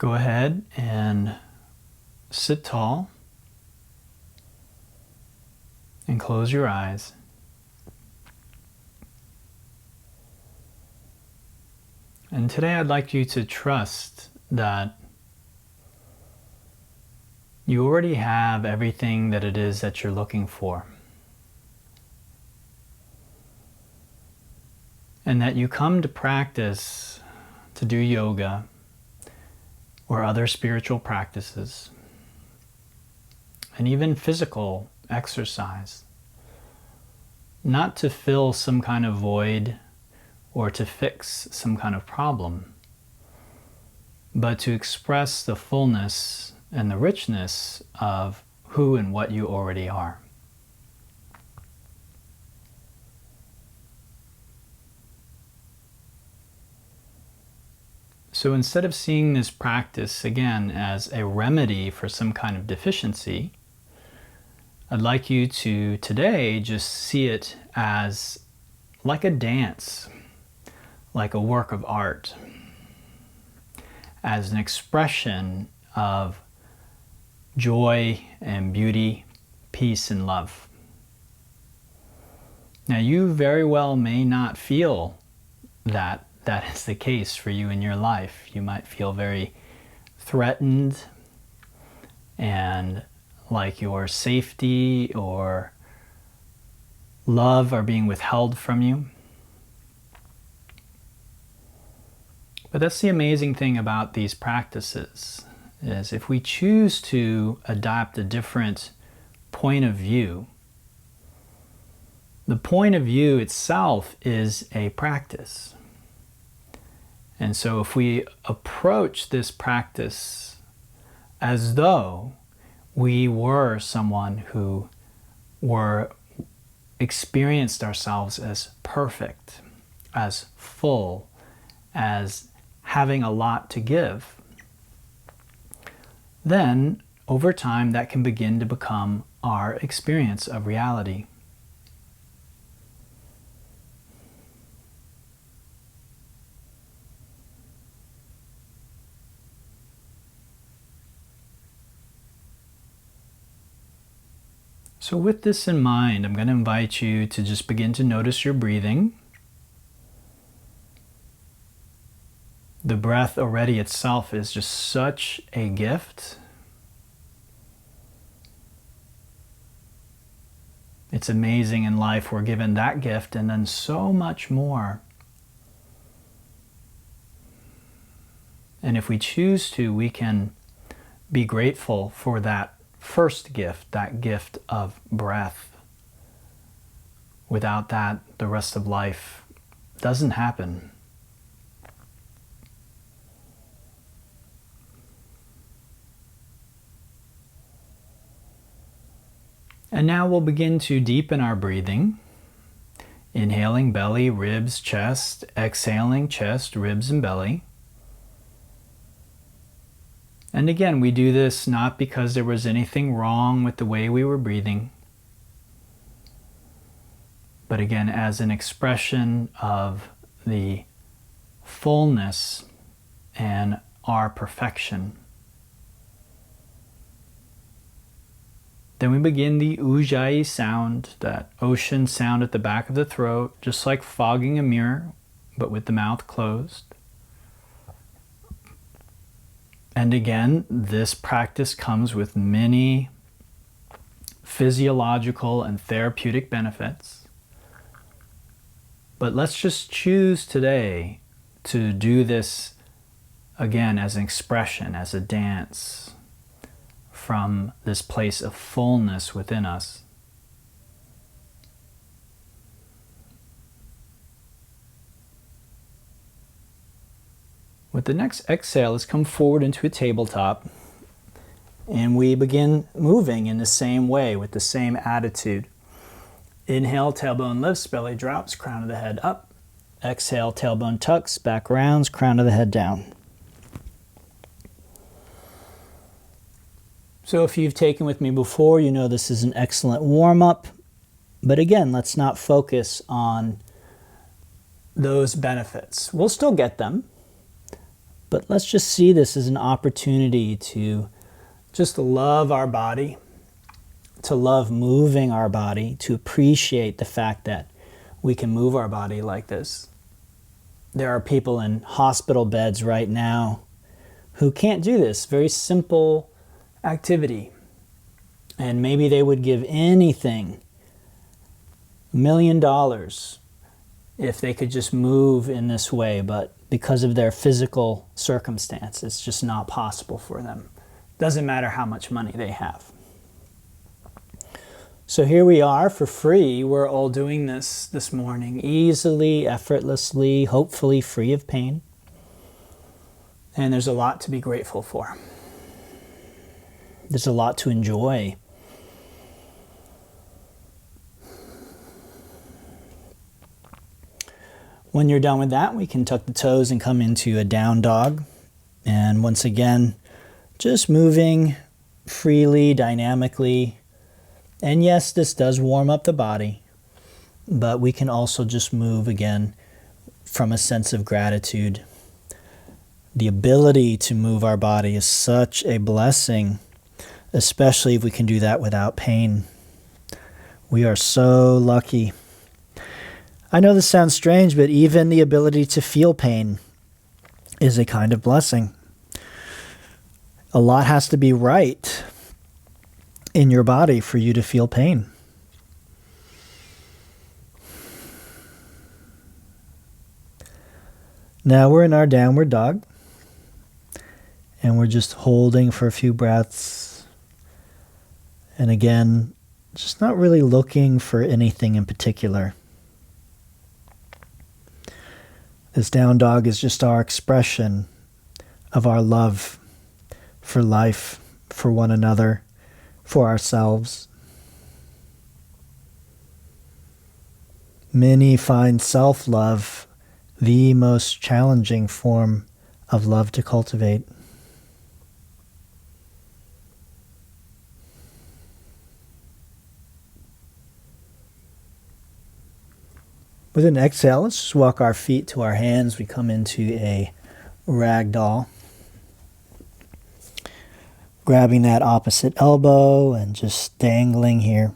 Go ahead and sit tall and close your eyes. And today I'd like you to trust that you already have everything that it is that you're looking for. And that you come to practice, to do yoga or other spiritual practices, and even physical exercise, not to fill some kind of void or to fix some kind of problem, but to express the fullness and the richness of who and what you already are. So instead of seeing this practice again as a remedy for some kind of deficiency, I'd like you to today just see it as like a dance, like a work of art, as an expression of joy and beauty, peace and love. Now you very well may not feel that is the case for you in your life. You might feel very threatened and like your safety or love are being withheld from you. But that's the amazing thing about these practices, is if we choose to adopt a different point of view, the point of view itself is a practice. And so if we approach this practice as though we were someone who experienced ourselves as perfect, as full, as having a lot to give, then over time that can begin to become our experience of reality. So with this in mind, I'm going to invite you to just begin to notice your breathing. The breath already itself is just such a gift. It's amazing in life we're given that gift and then so much more. And if we choose to, we can be grateful for that first gift, that gift of breath. Without that, the rest of life doesn't happen. And now we'll begin to deepen our breathing. Inhaling belly, ribs, chest. Exhaling chest, ribs, and belly. And again, we do this not because there was anything wrong with the way we were breathing, but again, as an expression of the fullness and our perfection. Then we begin the Ujjayi sound, that ocean sound at the back of the throat, just like fogging a mirror, but with the mouth closed. And again, this practice comes with many physiological and therapeutic benefits. But let's just choose today to do this again as an expression, as a dance from this place of fullness within us. With the next exhale, let's come forward into a tabletop and we begin moving in the same way with the same attitude. Inhale, tailbone lifts, belly drops, crown of the head up. Exhale, tailbone tucks, back rounds, crown of the head down. So if you've taken with me before, you know this is an excellent warm-up. But again, let's not focus on those benefits. We'll still get them, But let's just see this as an opportunity to just love our body, to love moving our body, to appreciate the fact that we can move our body like this. There are people in hospital beds right now who can't do this very simple activity. And maybe they would give anything, $1 million, if they could just move in this way, but because of their physical circumstance, it's just not possible for them. Doesn't matter how much money they have. So here we are for free. We're all doing this morning, easily, effortlessly, hopefully free of pain. And there's a lot to be grateful for. There's a lot to enjoy. When you're done with that, we can tuck the toes and come into a down dog. And once again, just moving freely, dynamically. And yes, this does warm up the body, but we can also just move again from a sense of gratitude. The ability to move our body is such a blessing, especially if we can do that without pain. We are so lucky. I know this sounds strange, but even the ability to feel pain is a kind of blessing. A lot has to be right in your body for you to feel pain. Now we're in our downward dog, and we're just holding for a few breaths. And again, just not really looking for anything in particular. This down dog is just our expression of our love for life, for one another, for ourselves. Many find self-love the most challenging form of love to cultivate. With an exhale, let's just walk our feet to our hands. We come into a ragdoll. Grabbing that opposite elbow and just dangling here.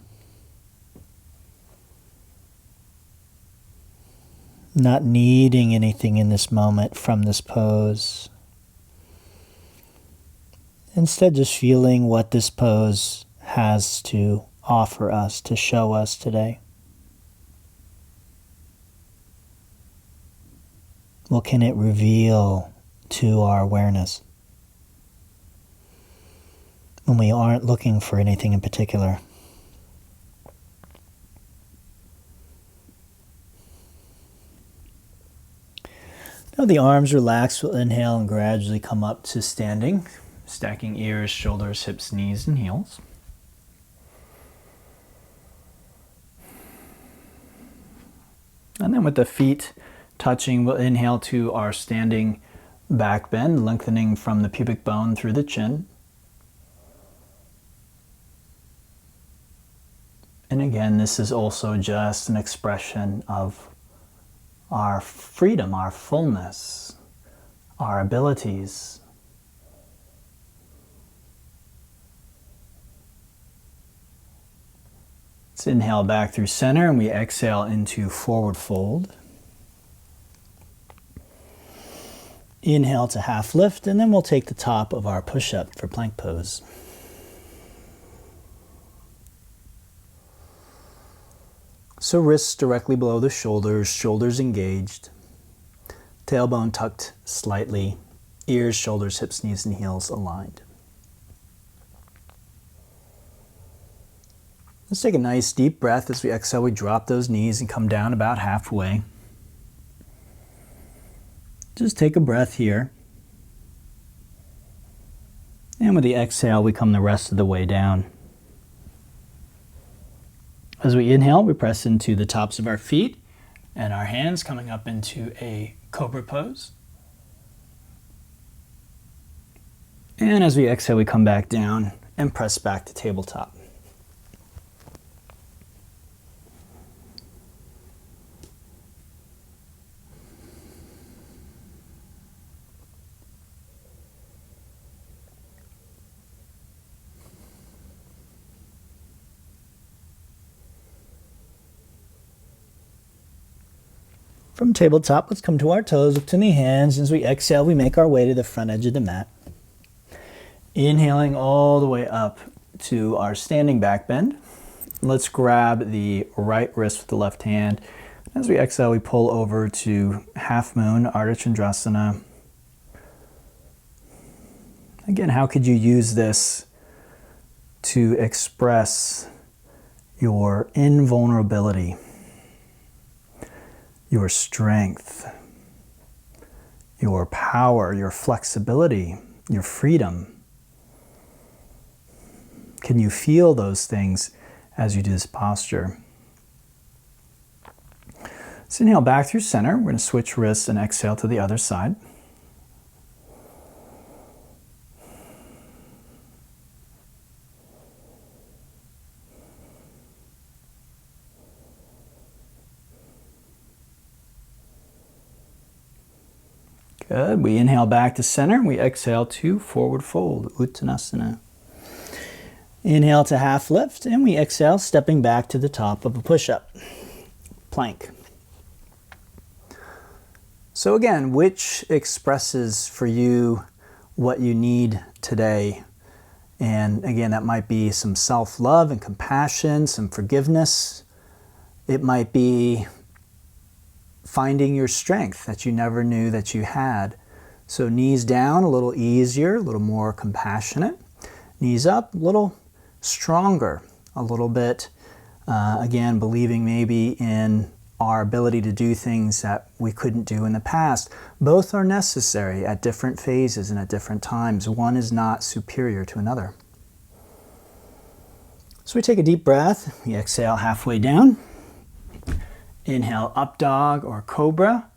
Not needing anything in this moment from this pose. Instead, just feeling what this pose has to offer us, to show us today. What can it reveal to our awareness when we aren't looking for anything in particular? Now the arms relax, we'll inhale and gradually come up to standing, stacking ears, shoulders, hips, knees, and heels. And then with the feet touching, we'll inhale to our standing back bend, lengthening from the pubic bone through the chin. And again, this is also just an expression of our freedom, our fullness, our abilities. Let's inhale back through center and we exhale into forward fold. Inhale to half lift, and then we'll take the top of our push-up for plank pose. So wrists directly below the shoulders, shoulders engaged, tailbone tucked slightly, ears, shoulders, hips, knees, and heels aligned. Let's take a nice deep breath. As we exhale, we drop those knees and come down about halfway. Just take a breath here. And with the exhale, we come the rest of the way down. As we inhale, we press into the tops of our feet and our hands, coming up into a cobra pose. And as we exhale, we come back down and press back to tabletop. From tabletop, let's come to our toes, look to the hands. As we exhale, we make our way to the front edge of the mat. Inhaling all the way up to our standing back bend. Let's grab the right wrist with the left hand. As we exhale, we pull over to half moon, Ardha Chandrasana. Again, how could you use this to express your invulnerability, your strength, your power, your flexibility, your freedom? Can you feel those things as you do this posture? So inhale back through center. We're going to switch wrists and exhale to the other side. Good. We inhale back to center. We exhale to forward fold, Uttanasana. Inhale to half lift, and we exhale, stepping back to the top of a push-up, plank. So again, which expresses for you what you need today? And again, that might be some self-love and compassion, some forgiveness. It might be finding your strength that you never knew that you had. So knees down, a little easier, a little more compassionate. Knees up, a little stronger, a little bit, again, believing maybe in our ability to do things that we couldn't do in the past. Both are necessary at different phases and at different times. One is not superior to another. So we take a deep breath. We exhale halfway down. Inhale, up dog or cobra.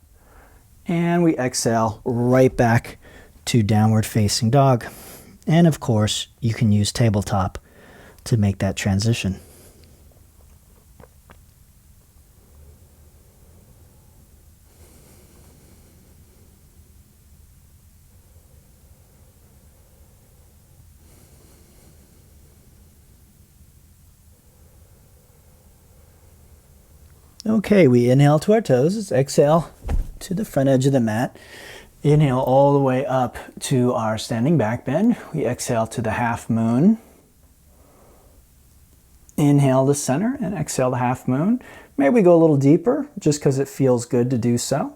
And we exhale right back to downward facing dog. And of course, you can use tabletop to make that transition. Okay, we inhale to our toes. Let's exhale to the front edge of the mat. Inhale all the way up to our standing back bend. We exhale to the half moon. Inhale to center and exhale to half moon. Maybe we go a little deeper just because it feels good to do so.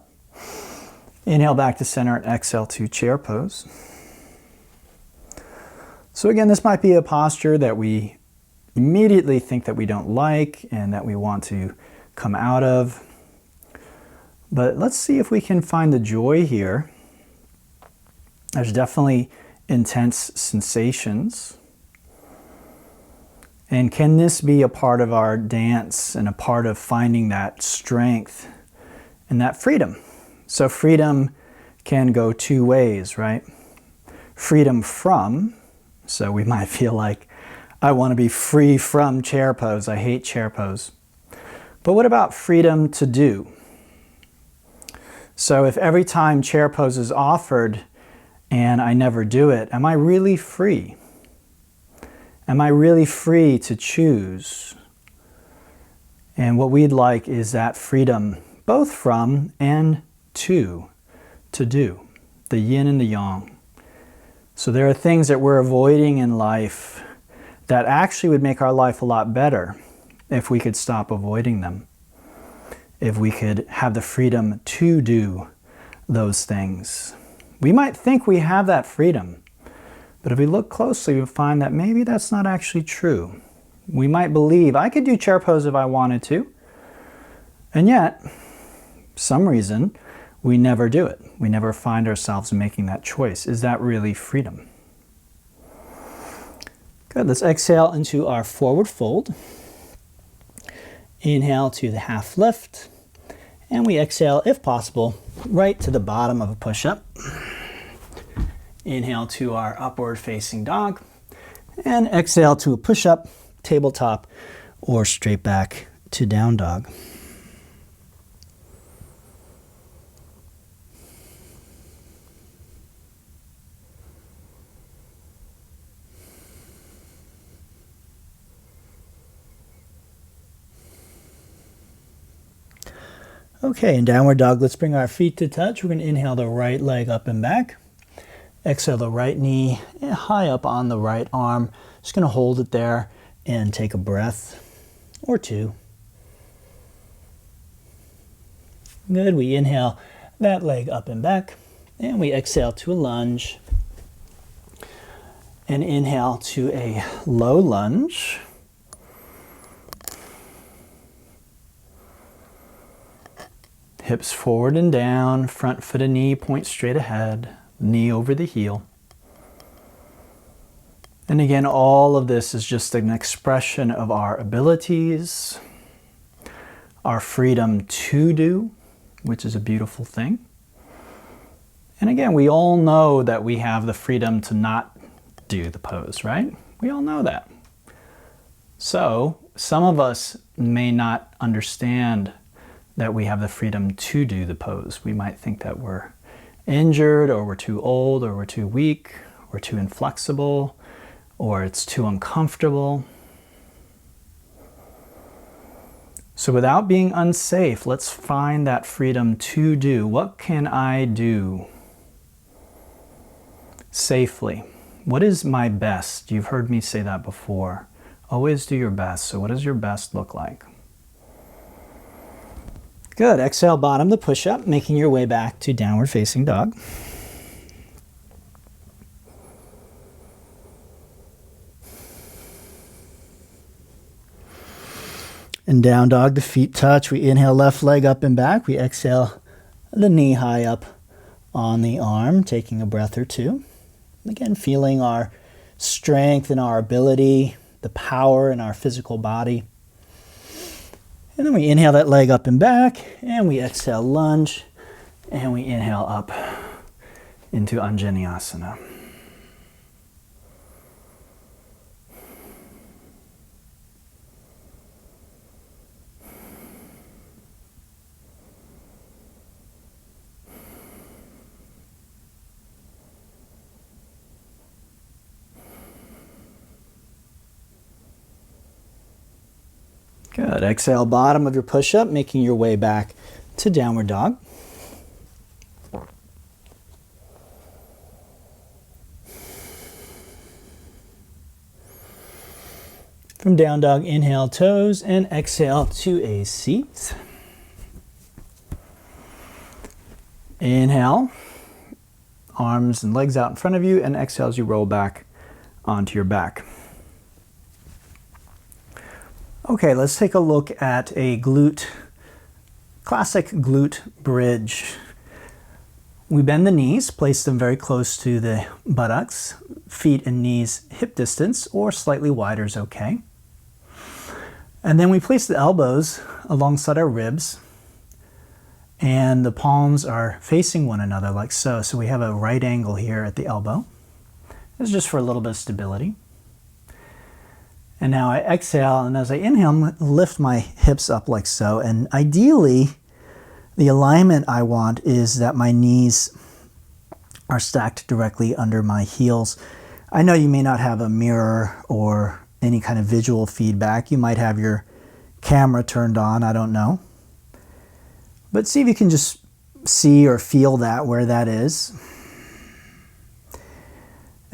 Inhale back to center and exhale to chair pose. So again, this might be a posture that we immediately think that we don't like and that we want to come out of. But let's see if we can find the joy here. There's definitely intense sensations. And can this be a part of our dance and a part of finding that strength and that freedom? So freedom can go two ways, right? Freedom from, so we might feel like, I want to be free from chair pose. I hate chair pose. But what about freedom to do? So if every time chair pose is offered and I never do it, am I really free? Am I really free to choose? And what we'd like is that freedom, both from and to do, the yin and the yang. So there are things that we're avoiding in life that actually would make our life a lot better if we could stop avoiding them, if we could have the freedom to do those things. We might think we have that freedom, but if we look closely, we find that maybe that's not actually true. We might believe I could do chair pose if I wanted to, and yet, for some reason, we never do it. We never find ourselves making that choice. Is that really freedom? Good, let's exhale into our forward fold. Inhale to the half lift, and we exhale, if possible, right to the bottom of a push-up. Inhale to our upward facing dog, and exhale to a push-up, tabletop, or straight back to down dog. Okay, in downward dog, let's bring our feet to touch. We're going to inhale the right leg up and back. Exhale the right knee high up on the right arm. Just going to hold it there and take a breath or two. Good. We inhale that leg up and back, and we exhale to a lunge. And inhale to a low lunge. Hips forward and down, front foot and knee point straight ahead, knee over the heel. And again, all of this is just an expression of our abilities, our freedom to do, which is a beautiful thing. And again, we all know that we have the freedom to not do the pose, right? We all know that. So some of us may not understand that we have the freedom to do the pose. We might think that we're injured, or we're too old, or we're too weak, or too inflexible, or it's too uncomfortable. So without being unsafe, let's find that freedom to do. What can I do safely? What is my best? You've heard me say that before. Always do your best. So what does your best look like? Good. Exhale, bottom the push-up, making your way back to downward facing dog. And down dog, the feet touch. We inhale left leg up and back. We exhale the knee high up on the arm, taking a breath or two. Again, feeling our strength and our ability, the power in our physical body. And then we inhale that leg up and back, and we exhale lunge, and we inhale up into Anjaneyasana. Good. Exhale, bottom of your push-up, making your way back to downward dog. From down dog, inhale toes and exhale to a seat. Inhale, arms and legs out in front of you, and exhale as you roll back onto your back. Okay, let's take a look at a classic glute bridge. We bend the knees, place them very close to the buttocks, feet and knees hip distance, or slightly wider is okay. And then we place the elbows alongside our ribs, and the palms are facing one another like so. So we have a right angle here at the elbow. This is just for a little bit of stability. And now I exhale, and as I inhale, lift my hips up like so. And ideally, the alignment I want is that my knees are stacked directly under my heels. I know you may not have a mirror or any kind of visual feedback. You might have your camera turned on, I don't know. But see if you can just see or feel that, where that is.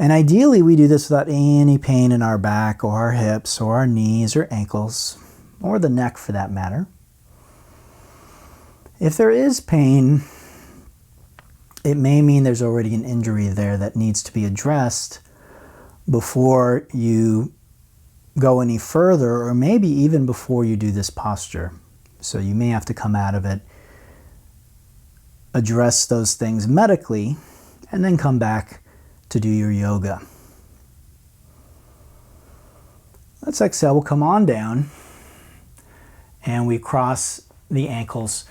And ideally, we do this without any pain in our back or our hips or our knees or ankles, or the neck for that matter. If there is pain, it may mean there's already an injury there that needs to be addressed before you go any further, or maybe even before you do this posture. So you may have to come out of it, address those things medically, and then come back to do your yoga. Let's exhale, we'll come on down, and we cross the ankles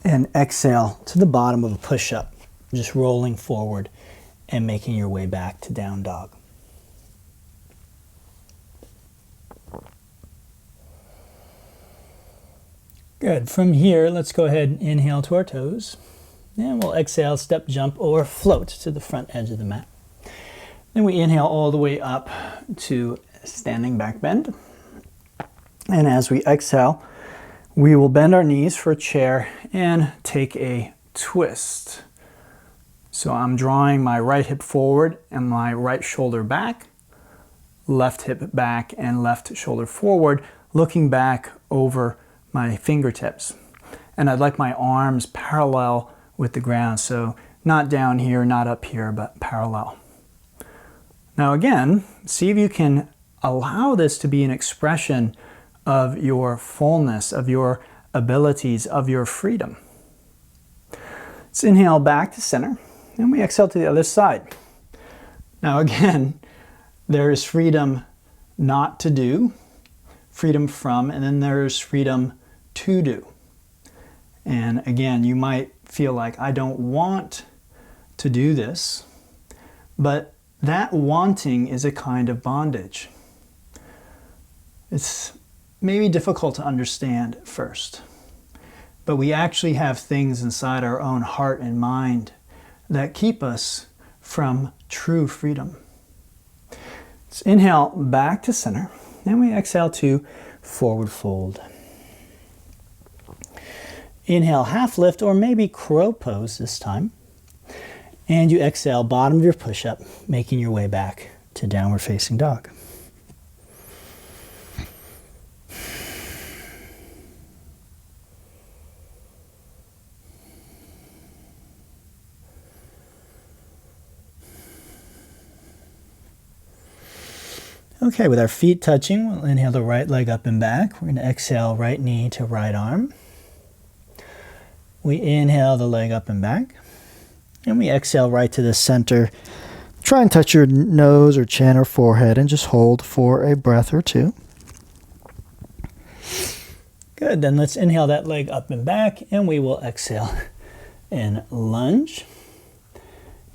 and exhale to the bottom of a push-up, just rolling forward and making your way back to down dog. Good. From here, let's go ahead and inhale to our toes. And we'll exhale, step, jump, or float to the front edge of the mat. Then we inhale all the way up to standing back bend. And as we exhale, We will bend our knees for a chair and take a twist. So I'm drawing my right hip forward and my right shoulder back, left hip back and left shoulder forward, looking back over my fingertips. And I'd like my arms parallel with the ground, so not down here, not up here, but parallel. Now again, see if you can allow this to be an expression of your fullness, of your abilities, of your freedom. Let's inhale back to center, and we exhale to the other side. Now again, there is freedom not to do, freedom from, and then there's freedom to do. And again, you might feel like, I don't want to do this, but that wanting is a kind of bondage. It's maybe difficult to understand at first, but we actually have things inside our own heart and mind that keep us from true freedom. Let's inhale back to center, and we exhale to forward fold. Inhale, half lift, or maybe crow pose this time. And you exhale, bottom of your push-up, making your way back to downward facing dog. Okay, with our feet touching, we'll inhale the right leg up and back. We're going to exhale right knee to right arm. We inhale the leg up and back. And we exhale right to the center. Try and touch your nose or chin or forehead and just hold for a breath or two. Good, then let's inhale that leg up and back, and we will exhale and lunge.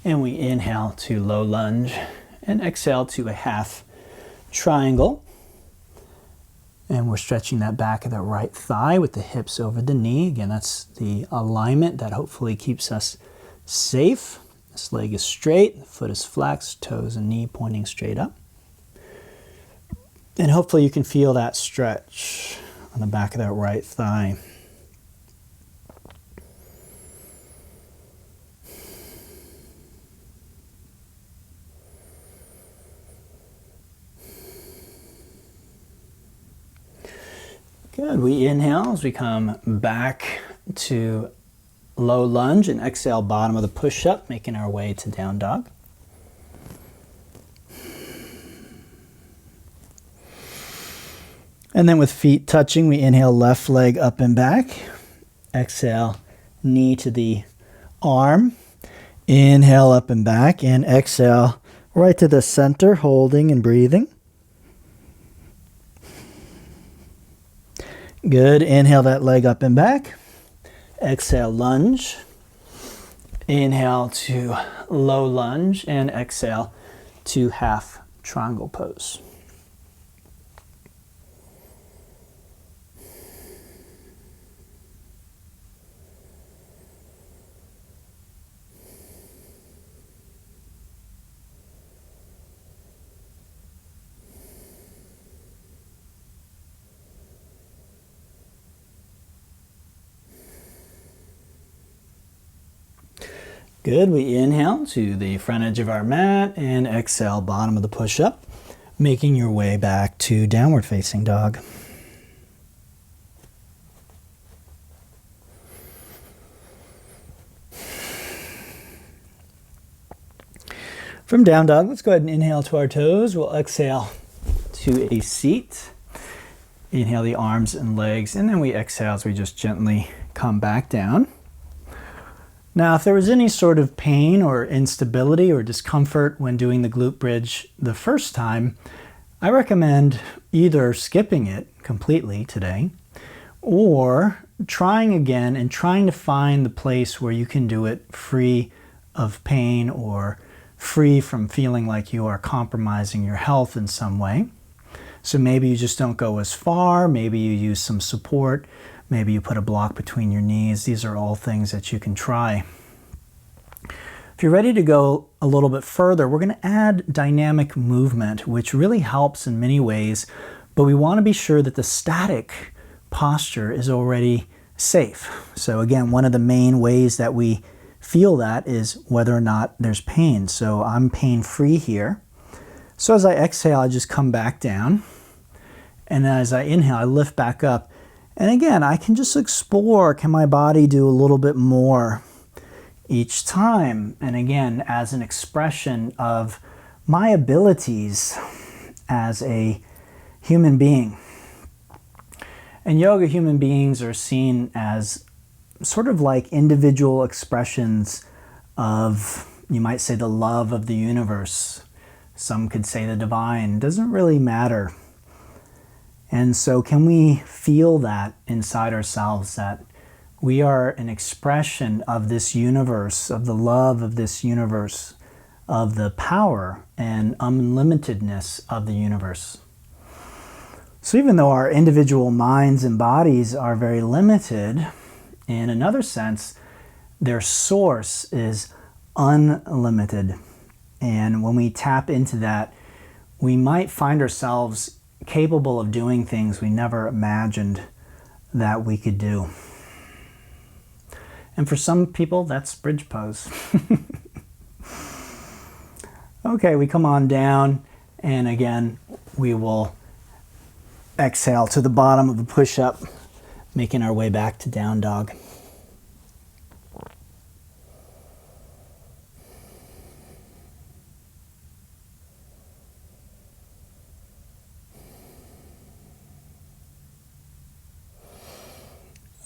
And we inhale to low lunge and exhale to a half triangle. And we're stretching that back of the right thigh with the hips over the knee. Again, that's the alignment that hopefully keeps us safe. This leg is straight, the foot is flexed, toes and knee pointing straight up. And hopefully you can feel that stretch on the back of that right thigh. Good, we inhale as we come back to low lunge and exhale bottom of the push-up, making our way to down dog. And then with feet touching, we inhale left leg up and back. Exhale, knee to the arm. Inhale up and back, and exhale right to the center, holding and breathing. Good, inhale that leg up and back. Exhale, lunge. Inhale to low lunge, and exhale to half triangle pose. Good, we inhale to the front edge of our mat and exhale bottom of the push-up, making your way back to downward facing dog. From down dog, let's go ahead and inhale to our toes. We'll exhale to a seat. Inhale the arms and legs, and then we exhale as we just gently come back down. Now, if there was any sort of pain or instability or discomfort when doing the glute bridge the first time, I recommend either skipping it completely today or trying again and trying to find the place where you can do it free of pain or free from feeling like you are compromising your health in some way. So maybe you just don't go as far, maybe you use some support, maybe you put a block between your knees. These are all things that you can try. If you're ready to go a little bit further, we're going to add dynamic movement, which really helps in many ways, but we want to be sure that the static posture is already safe. So again, one of the main ways that we feel that is whether or not there's pain. So I'm pain-free here. So as I exhale, I just come back down. And as I inhale, I lift back up. And again, I can just explore, can my body do a little bit more each time? And again, as an expression of my abilities as a human being. In yoga, human beings are seen as sort of like individual expressions of, you might say, the love of the universe. Some could say the divine. It doesn't really matter. And so can we feel that inside ourselves, that we are an expression of this universe, of the love of this universe, of the power and unlimitedness of the universe. So even though our individual minds and bodies are very limited, in another sense, their source is unlimited. And when we tap into that, we might find ourselves capable of doing things we never imagined that we could do. And for some people, that's bridge pose. Okay, we come on down, and again, we will exhale to the bottom of a push-up, making our way back to down dog.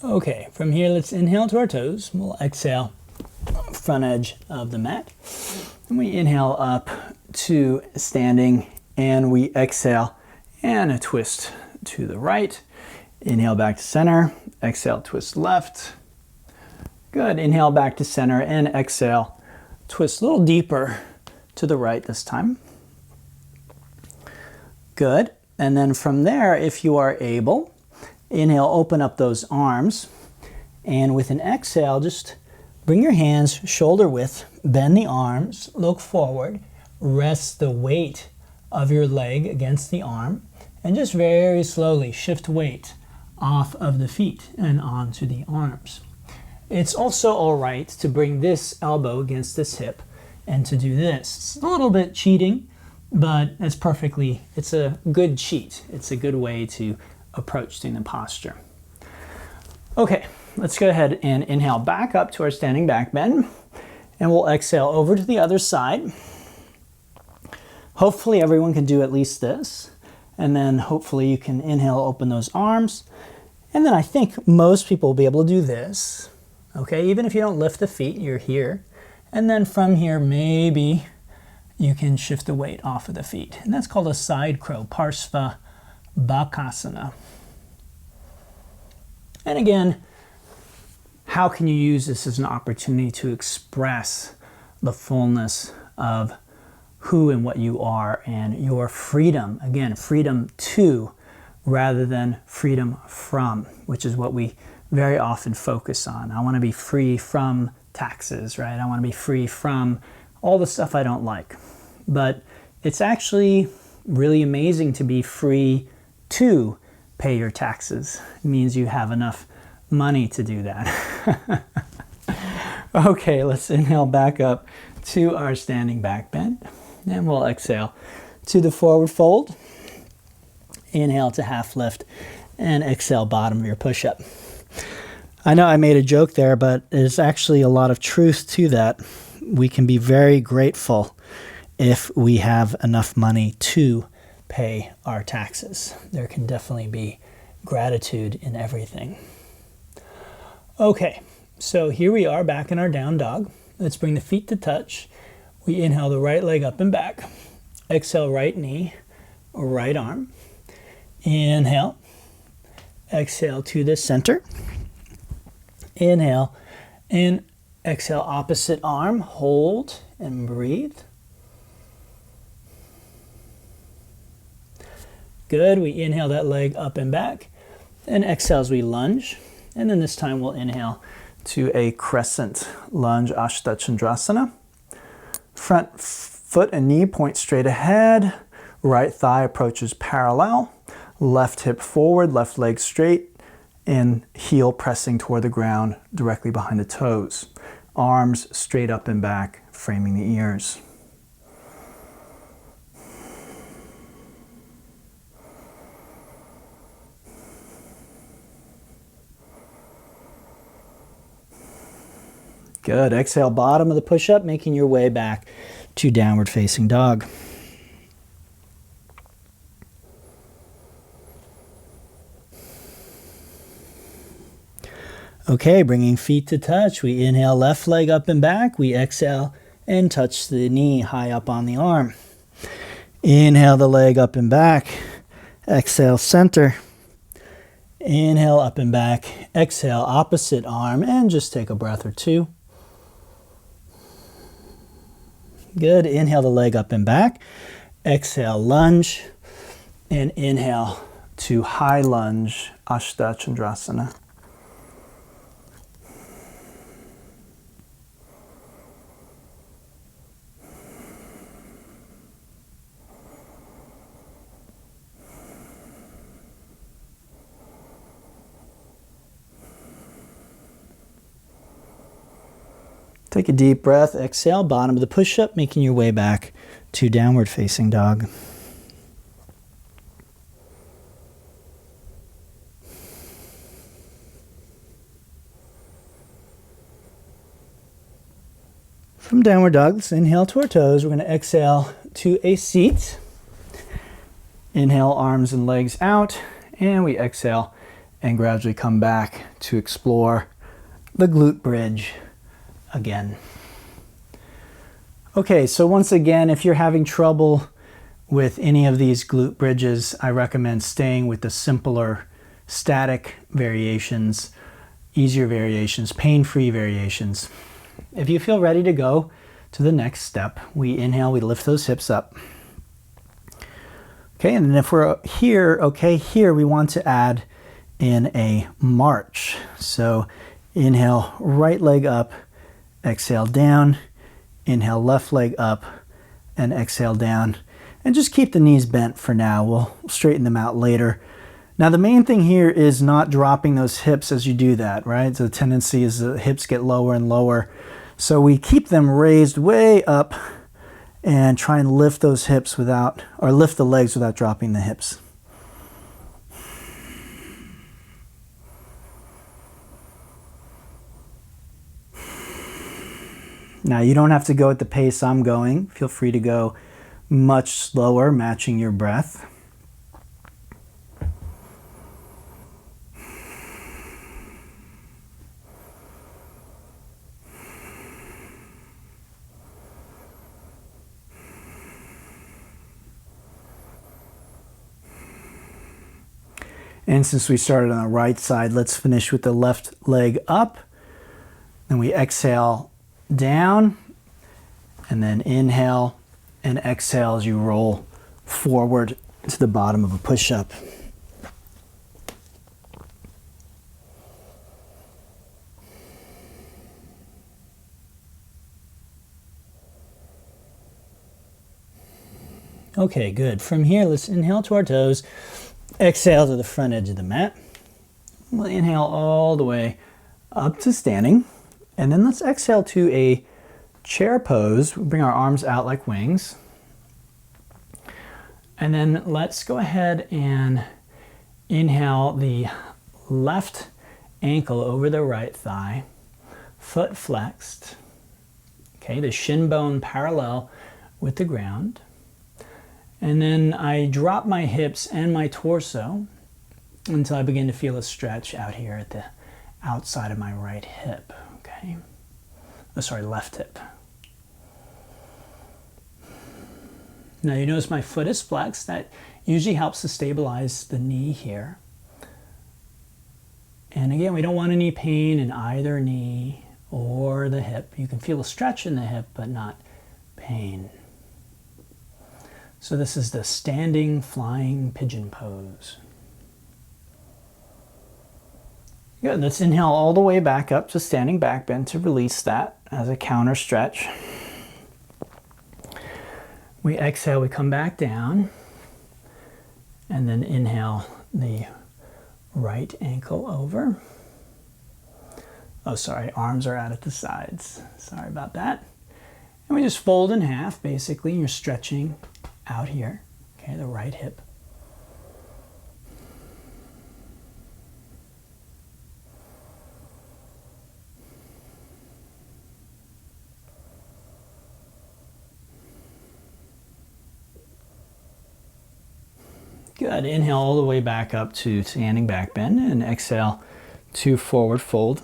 Okay, from here, let's inhale to our toes. We'll exhale front edge of the mat. And we inhale up to standing, and we exhale and a twist to the right. Inhale back to center, exhale, twist left. Good, inhale back to center and exhale, twist a little deeper to the right this time. Good, and then from there, if you are able, inhale, open up those arms, and with an exhale, just bring your hands shoulder width, bend the arms, look forward, rest the weight of your leg against the arm, and just very slowly shift weight off of the feet and onto the arms. It's also all right to bring this elbow against this hip and to do this. It's a little bit cheating, but it's a good cheat. It's a good way to approach doing the posture. Okay, let's go ahead and inhale back up to our standing back bend, and we'll exhale over to the other side. Hopefully everyone can do at least this, and then hopefully you can inhale, open those arms, and then I think most people will be able to do this. Okay, even if you don't lift the feet, you're here, and then from here maybe you can shift the weight off of the feet, and that's called a side crow, Parsva Bakasana. And again, how can you use this as an opportunity to express the fullness of who and what you are and your freedom? Again, freedom to rather than freedom from, which is what we very often focus on. I want to be free from taxes, right? I want to be free from all the stuff I don't like. But it's actually really amazing to be free to pay your taxes. It means you have enough money to do that. Okay, let's inhale back up to our standing back bend. And we'll exhale to the forward fold. Inhale to half lift and exhale bottom of your push-up. I know I made a joke there, but there's actually a lot of truth to that. We can be very grateful if we have enough money to pay our taxes. There can definitely be gratitude in everything. Okay, so here we are back in our down dog. Let's bring the feet to touch. We inhale the right leg up and back. Exhale, right knee, right arm. Inhale. Exhale to the center. Inhale and exhale, opposite arm. Hold and breathe. Good, we inhale that leg up and back, and exhale as we lunge, and then this time we'll inhale to a crescent lunge, Ashtha Chandrasana. Front foot and knee point straight ahead, right thigh approaches parallel, left hip forward, left leg straight, and heel pressing toward the ground directly behind the toes. Arms straight up and back, framing the ears. Good. Exhale, bottom of the push-up, making your way back to downward facing dog. Okay, bringing feet to touch. We inhale, left leg up and back. We exhale and touch the knee high up on the arm. Inhale the leg up and back. Exhale, center. Inhale, up and back. Exhale, opposite arm, and just take a breath or two. Good. Inhale the leg up and back. Exhale, lunge. And inhale to high lunge, Ashtha Chandrasana. Take a deep breath, exhale, bottom of the push-up, making your way back to downward facing dog. From downward dog, let's inhale to our toes. We're going to exhale to a seat. Inhale, arms and legs out, and we exhale and gradually come back to explore the glute bridge again. Okay, so once again, if you're having trouble with any of these glute bridges, I recommend staying with the simpler static variations, easier variations, pain-free variations. If you feel ready to go to the next step, we inhale, we lift those hips up. Okay, and then if we're here, okay, here we want to add in a march. So inhale, right leg up, exhale down, inhale left leg up, and exhale down. And just keep the knees bent for now. We'll straighten them out later. Now the main thing here is not dropping those hips as you do that, right? So the tendency is the hips get lower and lower. So we keep them raised way up and try and lift those hips without, or lift the legs without dropping the hips. Now you don't have to go at the pace I'm going. Feel free to go much slower, matching your breath. And since we started on the right side, let's finish with the left leg up. Then we exhale down, and then inhale and exhale as you roll forward to the bottom of a push-up. Okay, good. From here, let's inhale to our toes, exhale to the front edge of the mat. We'll inhale all the way up to standing. And then let's exhale to a chair pose. We bring our arms out like wings. And then let's go ahead and inhale the left ankle over the right thigh, foot flexed. Okay, the shin bone parallel with the ground. And then I drop my hips and my torso until I begin to feel a stretch out here at the outside of my right hip. Okay. Oh, sorry, left hip. Now you notice my foot is flexed. That usually helps to stabilize the knee here. And again, we don't want any pain in either knee or the hip. You can feel a stretch in the hip, but not pain. So this is the standing flying pigeon pose. Good, let's inhale all the way back up to standing back bend to release that as a counter stretch. We exhale, we come back down, and then inhale the right ankle over. Oh, sorry, arms are out at the sides. Sorry about that. And we just fold in half, basically. You're stretching out here, okay, the right hip. Good. Inhale all the way back up to standing back bend, and exhale to forward fold.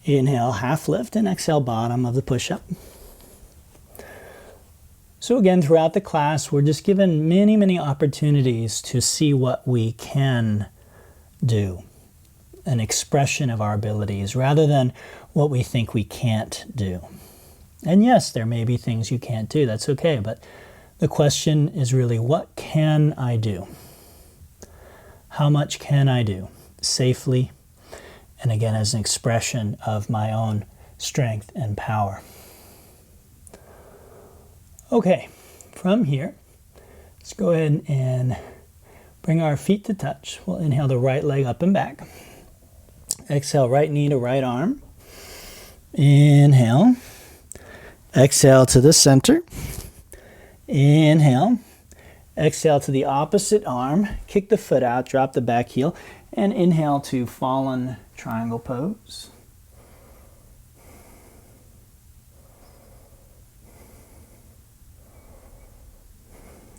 Inhale, half lift, and exhale, bottom of the push-up. So again, throughout the class, we're just given many, many opportunities to see what we can do, an expression of our abilities, rather than what we think we can't do. And yes, there may be things you can't do. That's okay, but the question is really, what can I do? How much can I do safely? And again, as an expression of my own strength and power. Okay, from here, let's go ahead and bring our feet to touch. We'll inhale the right leg up and back. Exhale, right knee to right arm. Inhale. Exhale to the center. Inhale. Exhale to the opposite arm. Kick the foot out, drop the back heel, and inhale to fallen triangle pose.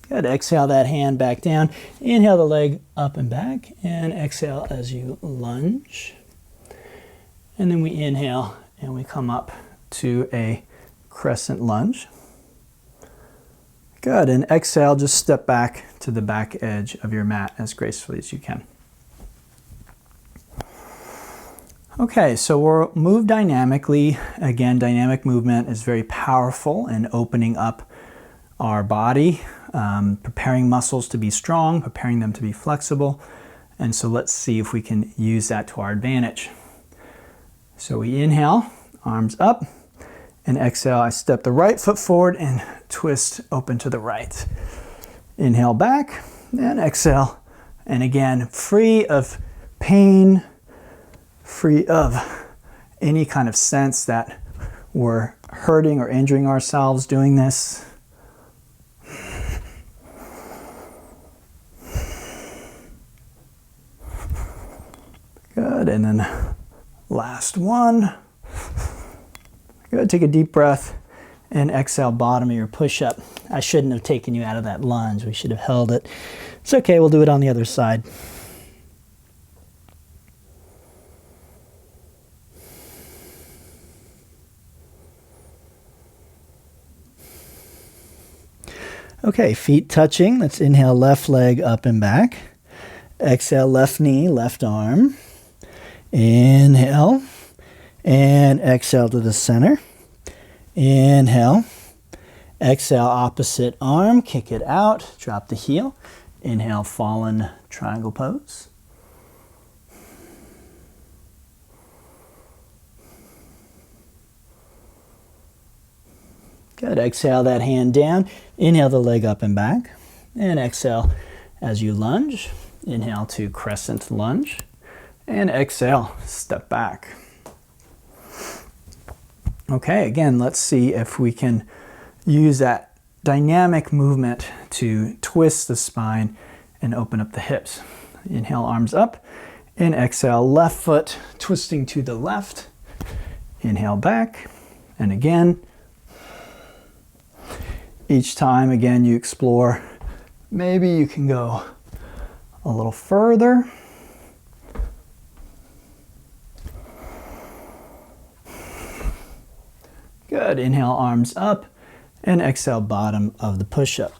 Good. Exhale that hand back down. Inhale the leg up and back, and exhale as you lunge. And then we inhale and we come up to a crescent lunge. Good, and exhale, just step back to the back edge of your mat as gracefully as you can. Okay, so we'll move dynamically. Again, dynamic movement is very powerful in opening up our body, preparing muscles to be strong, preparing them to be flexible. And so let's see if we can use that to our advantage. So we inhale, arms up. And exhale, I step the right foot forward and twist open to the right. Inhale back and exhale. And again, free of pain, free of any kind of sense that we're hurting or injuring ourselves doing this. Good, and then last one. Good, take a deep breath and exhale, bottom of your push-up. I shouldn't have taken you out of that lunge. We should have held it. It's okay, we'll do it on the other side. Okay, feet touching. Let's inhale, left leg up and back. Exhale, left knee, left arm. Inhale. And exhale to the center. Inhale. Exhale, opposite arm. Kick it out. Drop the heel. Inhale, fallen triangle pose. Good. Exhale that hand down. Inhale the leg up and back. And exhale as you lunge. Inhale to crescent lunge. And exhale, step back. Okay, again, let's see if we can use that dynamic movement to twist the spine and open up the hips. Inhale, arms up, and exhale, left foot twisting to the left. Inhale back, and again. Each time, again, you explore. Maybe you can go a little further. Good. Inhale, arms up, and exhale, bottom of the push-up.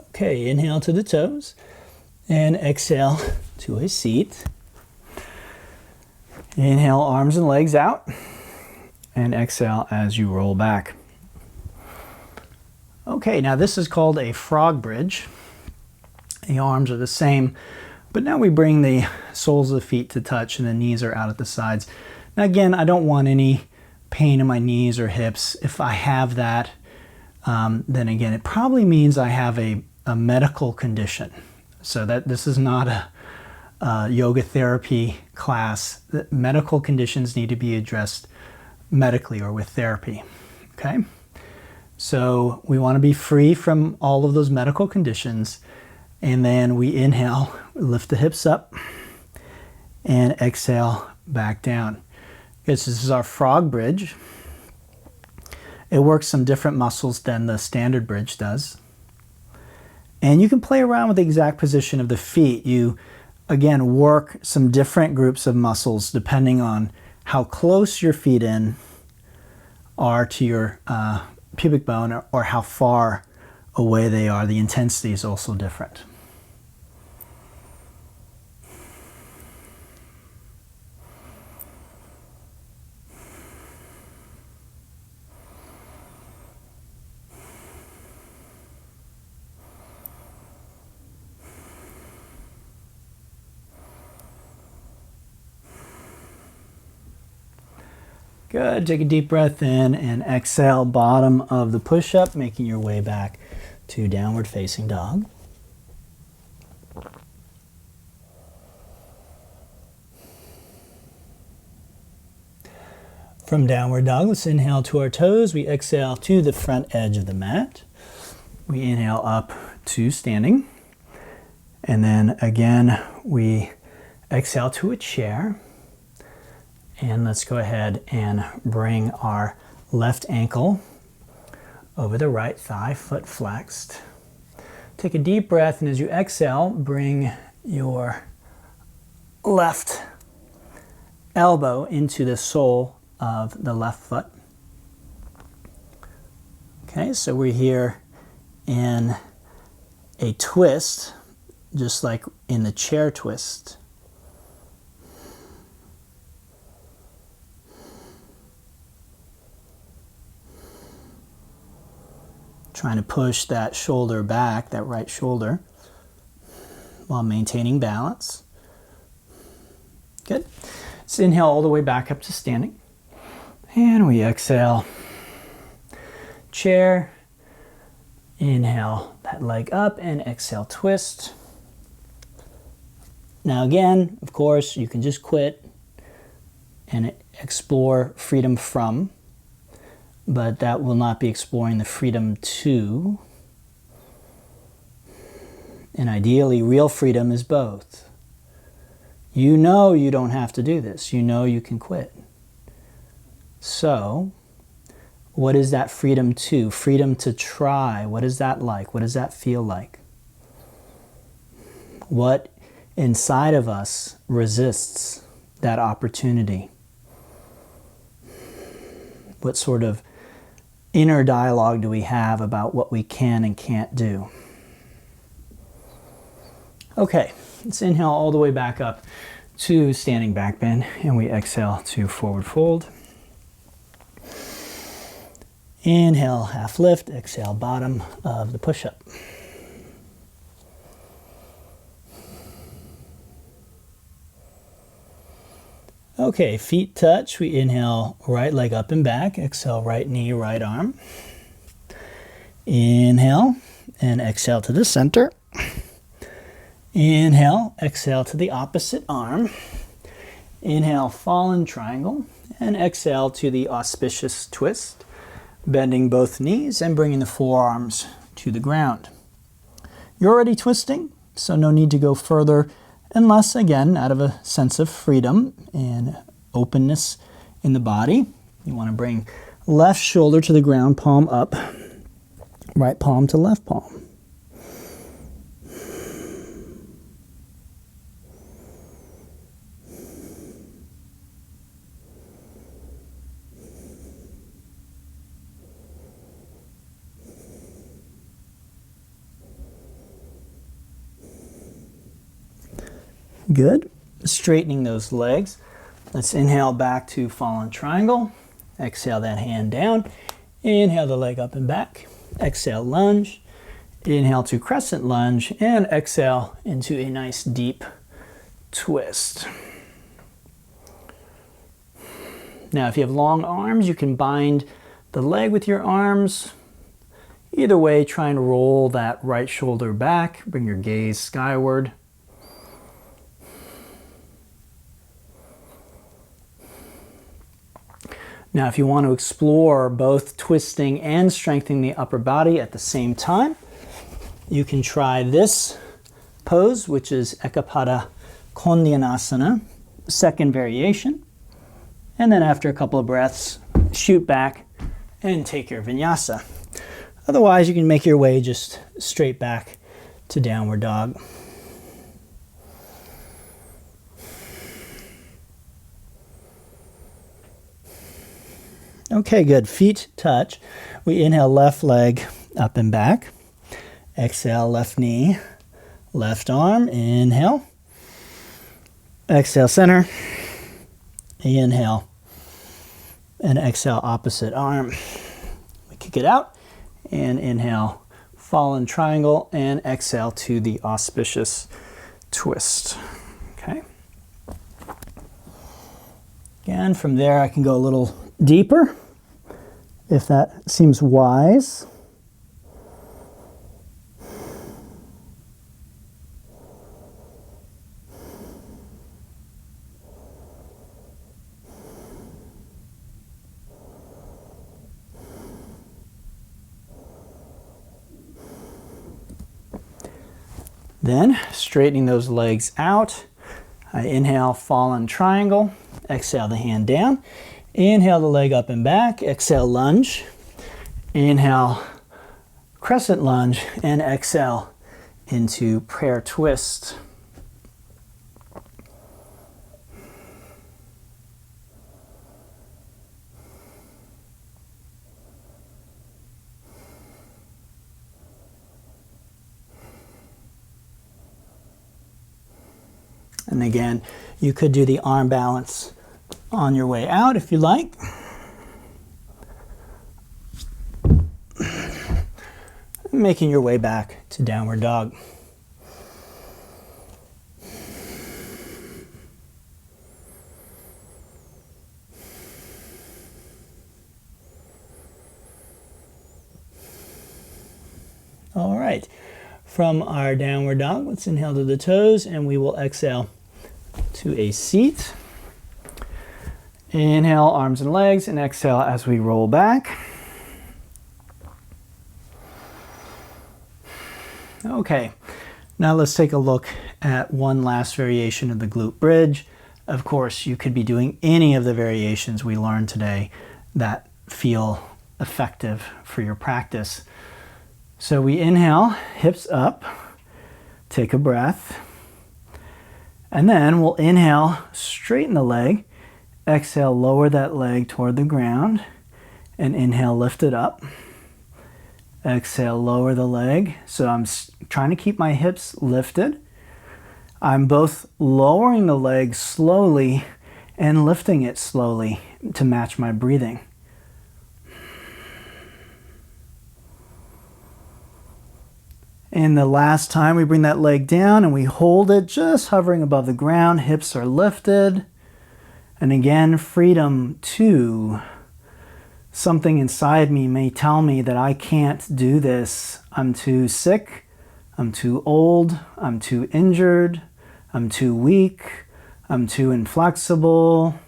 Okay, inhale to the toes, and exhale to a seat. Inhale, arms and legs out, and exhale as you roll back. Okay, now this is called a frog bridge. The arms are the same, but now we bring the soles of the feet to touch and the knees are out at the sides. Now again, I don't want any pain in my knees or hips. If I have that, then again, it probably means I have a medical condition. So that this is not a yoga therapy class. Medical conditions need to be addressed medically or with therapy, okay? So we want to be free from all of those medical conditions. And then we inhale, lift the hips up, and exhale back down. This is our frog bridge. It works some different muscles than the standard bridge does. And you can play around with the exact position of the feet. You, again, work some different groups of muscles depending on how close your feet in are to your pubic bone or how far away they are. The intensity is also different. Good. Take a deep breath in and exhale, bottom of the push-up, making your way back to downward facing dog. From downward dog, let's inhale to our toes. We exhale to the front edge of the mat. We inhale up to standing. And then again, we exhale to a chair. And let's go ahead and bring our left ankle over the right thigh, foot flexed. Take a deep breath, and as you exhale, bring your left elbow into the sole of the left foot. Okay, so we're here in a twist, just like in the chair twist. Trying to push that shoulder back, that right shoulder, while maintaining balance. Good. Let's inhale all the way back up to standing. And we exhale. Chair. Inhale that leg up and exhale, twist. Now again, of course, you can just quit and explore freedom from, but that will not be exploring the freedom to. And ideally, real freedom is both. You know you don't have to do this. You know you can quit. So, what is that freedom to? Freedom to try. What is that like? What does that feel like? What inside of us resists that opportunity? What sort of inner dialogue do we have about what we can and can't do? Okay, let's inhale all the way back up to standing back bend, and we exhale to forward fold. Inhale, half lift, exhale, bottom of the push-up. Okay, feet touch. We inhale, right leg up and back. Exhale, right knee, right arm. Inhale and exhale to the center. Inhale, exhale to the opposite arm. Inhale, fallen triangle, and exhale to the auspicious twist, bending both knees and bringing the forearms to the ground. You're already twisting, so no need to go further unless, again, out of a sense of freedom and openness in the body. You want to bring left shoulder to the ground, palm up, right palm to left palm. Good. Straightening those legs. Let's inhale back to fallen triangle. Exhale that hand down. Inhale the leg up and back. exhale, lunge. Inhale to crescent lunge, and exhale into a nice deep twist. Now, if you have long arms, you can bind the leg with your arms. Either way, try and roll that right shoulder back. Bring your gaze skyward. Now, if you want to explore both twisting and strengthening the upper body at the same time, you can try this pose, which is Ekapada Kondyanasana, second variation. And then after a couple of breaths, shoot back and take your vinyasa. Otherwise, you can make your way just straight back to downward dog. Okay, good. Feet touch. We inhale, left leg up and back. Exhale, left knee, left arm. Inhale. Exhale, center. Inhale. And exhale, opposite arm. We kick it out. And inhale, fallen triangle. And exhale to the auspicious twist. Okay. Again, from there I can go a little deeper, if that seems wise. Then, straightening those legs out, I inhale, fallen triangle, exhale the hand down, inhale the leg up and back, exhale, lunge, inhale, crescent lunge, and exhale into prayer twist. And again, you could do the arm balance on your way out if you like. Making your way back to downward dog. All right, from our downward dog, let's inhale to the toes and we will exhale to a seat. Inhale, arms and legs, and exhale as we roll back. Okay, now let's take a look at one last variation of the glute bridge. Of course, you could be doing any of the variations we learned today that feel effective for your practice. So we inhale, hips up, take a breath, and then we'll inhale, straighten the leg, exhale, lower that leg toward the ground, and inhale, lift it up. Exhale, lower the leg. So I'm trying to keep my hips lifted. I'm both lowering the leg slowly and lifting it slowly to match my breathing. And the last time we bring that leg down and we hold it just hovering above the ground, hips are lifted. And again, freedom 2. Something inside me may tell me that I can't do this. I'm too sick, I'm too old, I'm too injured, I'm too weak, I'm too inflexible.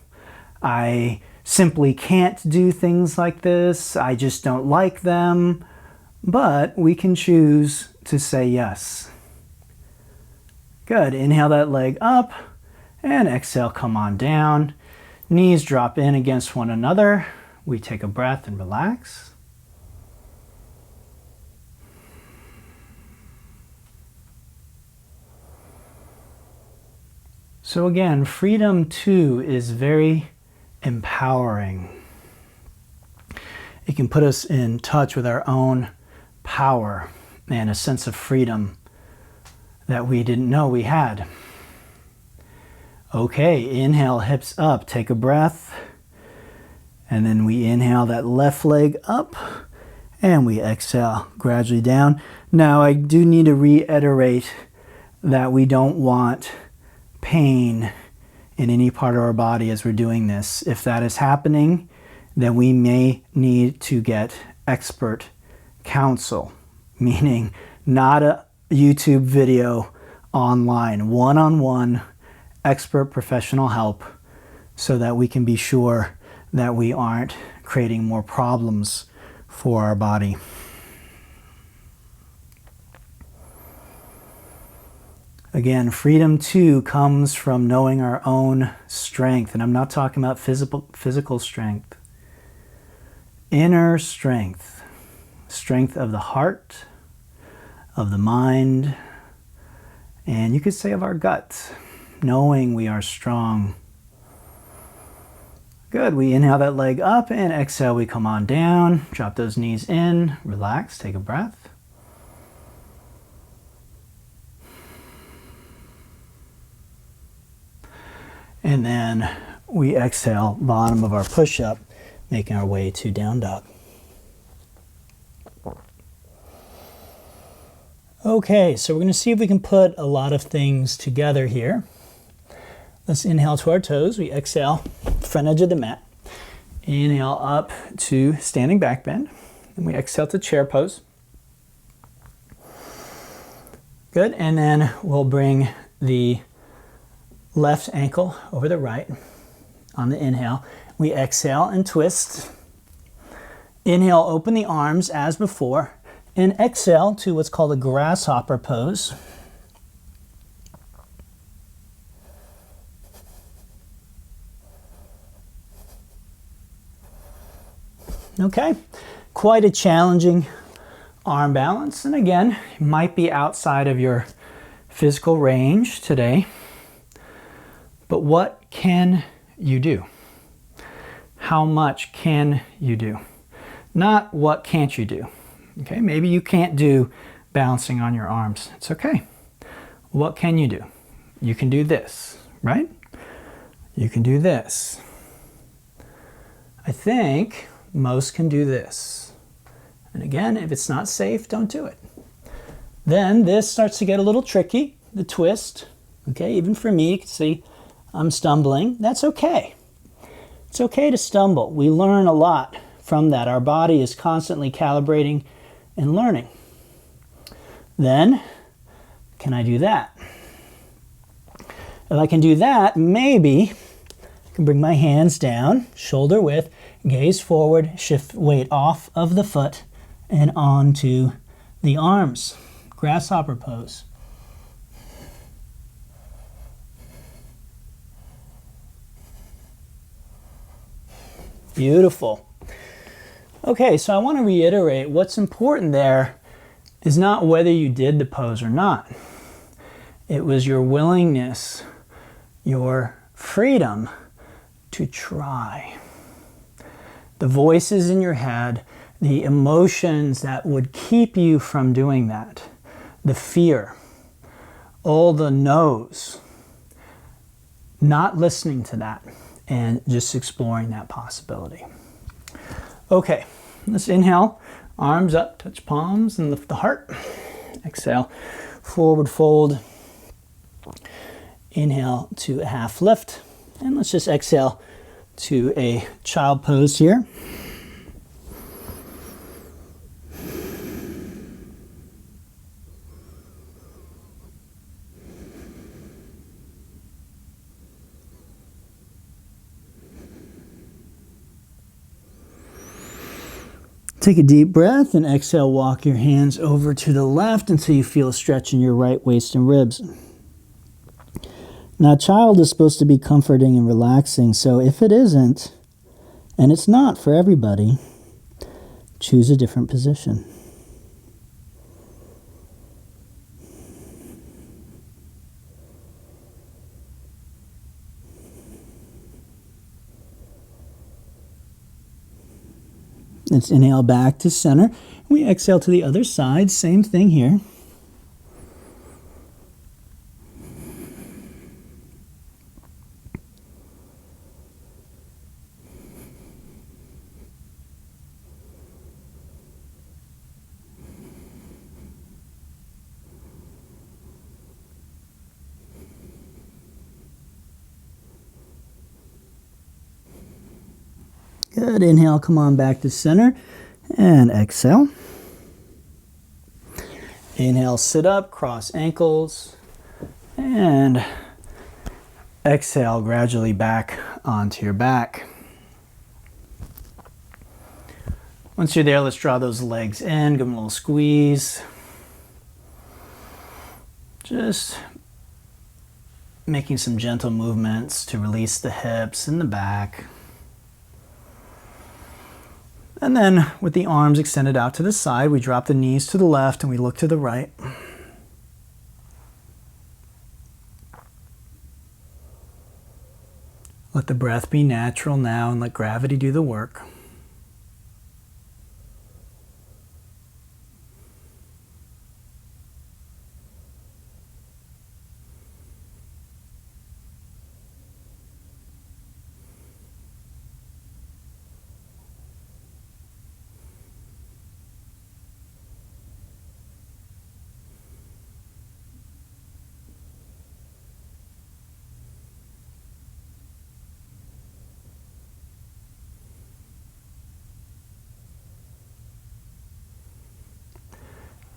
I simply can't do things like this. I just don't like them. But we can choose to say yes. Good. Inhale that leg up and exhale, come on down. Knees drop in against one another. We take a breath and relax. So again, freedom 2 is very empowering. It can put us in touch with our own power and a sense of freedom that we didn't know we had. Okay, inhale, hips up, take a breath. And then we inhale that left leg up And we exhale gradually down. Now I do need to reiterate that we don't want pain in any part of our body as we're doing this. If that is happening, then we may need to get expert counsel, meaning not a YouTube video online, one-on-one expert professional help, so that we can be sure that we aren't creating more problems for our body. Again, freedom too comes from knowing our own strength, and I'm not talking about physical strength. Inner strength, strength of the heart, of the mind, and you could say of our gut, knowing we are strong. Good, we inhale that leg up and exhale, we come on down, drop those knees in, relax, take a breath. And then we exhale, bottom of our push-up, making our way to down dog. Okay, so we're going to see if we can put a lot of things together here. Let's inhale to our toes. We exhale, front edge of the mat. Inhale up to standing back bend. And we exhale to chair pose. Good, and then we'll bring the left ankle over the right on the inhale. We exhale and twist. Inhale, open the arms as before. And exhale to what's called a grasshopper pose. Okay, quite a challenging arm balance. And again, it might be outside of your physical range today. But what can you do? How much can you do? Not what can't you do. Okay, maybe you can't do balancing on your arms. It's okay. What can you do? You can do this, right? You can do this. I think most can do this. And again, if it's not safe, don't do it. Then this starts to get a little tricky, the twist. Okay, even for me, you can see I'm stumbling. That's okay. It's okay to stumble. We learn a lot from that. Our body is constantly calibrating and learning. Then, can I do that? If I can do that, maybe I can bring my hands down, shoulder width, gaze forward, shift weight off of the foot and onto the arms. Grasshopper pose. Beautiful. Okay, so I want to reiterate what's important there is not whether you did the pose or not. It was your willingness, your freedom to try. The voices in your head, the emotions that would keep you from doing that, the fear, all the no's, not listening to that and just exploring that possibility. Okay, let's inhale, arms up, touch palms and lift the heart. Exhale, forward fold. Inhale to a half lift. And let's just exhale to a child pose here. Take a deep breath and exhale, walk your hands over to the left until you feel a stretch in your right waist and ribs. Now, child is supposed to be comforting and relaxing, so if it isn't, and it's not for everybody, choose a different position. Let's inhale back to center. We exhale to the other side. Same thing here. Good. Inhale, come on back to center. And exhale. Inhale, sit up, cross ankles. And exhale, gradually back onto your back. Once you're there, let's draw those legs in, give them a little squeeze. Just making some gentle movements to release the hips and the back. And then with the arms extended out to the side, we drop the knees to the left and we look to the right. Let the breath be natural now and let gravity do the work.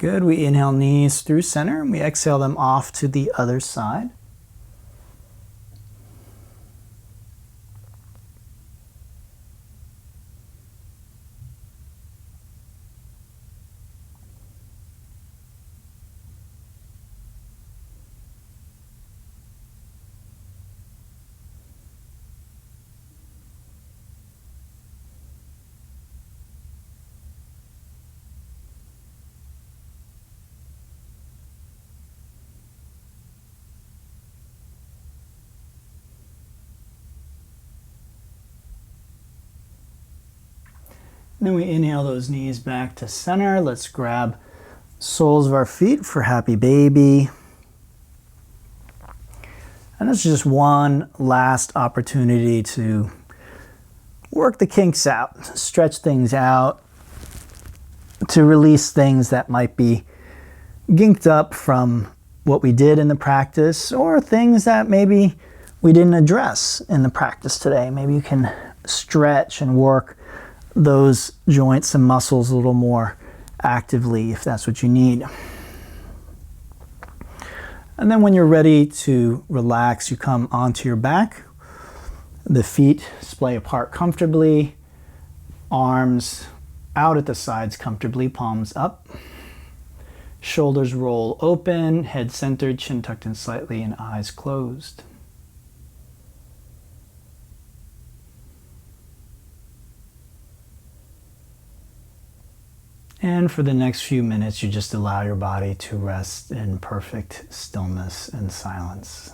Good. We inhale knees through center and we exhale them off to the other side. Then we inhale those knees back to center. Let's grab soles of our feet for happy baby. And this is just one last opportunity to work the kinks out, stretch things out, to release things that might be ginked up from what we did in the practice or things that maybe we didn't address in the practice today. Maybe you can stretch and work those joints and muscles a little more actively if that's what you need. And then when you're ready to relax, you come onto your back. The feet splay apart comfortably, arms out at the sides comfortably, palms up. Shoulders roll open, head centered, chin tucked in slightly, and eyes closed. And for the next few minutes, you just allow your body to rest in perfect stillness and silence.